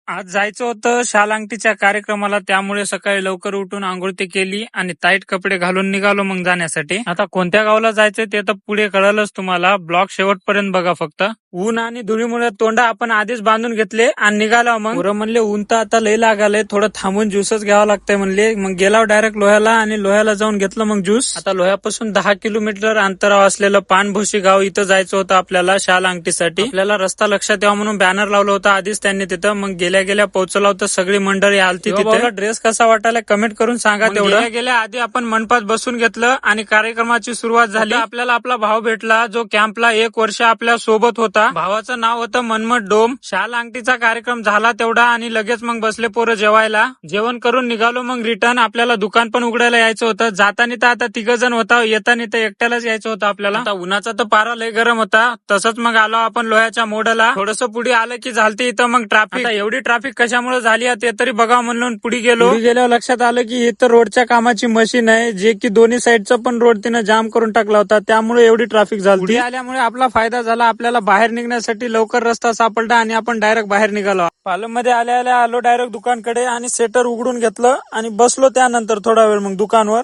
आज जायचं होतं शालांगटीच्या कार्यक्रमाला, त्यामुळे सकाळी लवकर उठून आंघोळ ते केली आणि टाईट कपडे घालून निघालो मग जाण्यासाठी. आता कोणत्या गावाला जायचंय ते तर पुढे कळलंच तुम्हाला. ब्लॉग शेवटपर्यंत बघा फक्त. ऊन आणि धुळीमुळे तोंड आपण आधीच बांधून घेतले आणि निघालो. मग पोरं म्हणले ऊन तर आता लय लागालय, थोडं थांबून ज्यूसच घ्यावं लागतंय म्हणले. मग गेला डायरेक्ट लोह्याला आणि लोह्याला जाऊन घेतलं मग ज्यूस. आता लोह्यापासून 10 किलोमीटर अंतरावर असलेलं पानभोशी गाव इथं जायचं होतं आपल्याला शालांगटीसाठी. आपल्याला रस्ता लक्षात यावा म्हणून बॅनर लावलं होतं आधीच त्यांनी तिथं. मग गेल्या गेल्या पोहोचला होतं, सगळी मंडळी आलती तिथे. ड्रेस कसा वाटायला कमेंट करून सांगा तेवढं. गेल्या आधी आपण मंडपात बसून घेतलं आणि कार्यक्रमाची सुरुवात झाली. आपल्याला आपला भाव भेटला जो कॅम्पला 1 वर्ष आपल्या सोबत होता. भावाचं नाव होतं मनमत डोम. शालांगटीचा कार्यक्रम झाला तेवढा आणि लगेच मग बसले पोरं जेवायला. जेवण करून निघालो मग रिटर्न. आपल्याला दुकान पण उघडायला यायचं होतं. जातानी तर आता 3 जण होता, येतानी तर एकट्यालाच यायचं होतं आपल्याला. आता उन्हाचा तर पारा लय गरम होता. तसंच मग आलो आपण लोह्याच्या मोडला. थोडस पुढे आलं की झालती इथं मग ट्रॅफिक. एवढी ट्रॅफिक कशामुळे झाली ते तरी बघा म्हणून पुढे गेलो. गेल्यावर लक्षात आलं की हे तर रोडच्या कामाची मशीन आहे, जे की दोन्ही साईडचं पण रोड तिनं जाम करून टाकला होता, त्यामुळे एवढी ट्रॅफिक झाली. पुढे आल्यामुळे आपला फायदा झाला. आपल्याला बाहेर निघण्यासाठी लवकर रस्ता सापडला आणि आपण डायरेक्ट बाहेर निघालो. पालम मध्ये आल्या आलो डायरेक्ट दुकानकडे आणि सेटर उघडून घेतलं आणि बसलो त्यानंतर थोडा वेळ मग दुकानवर.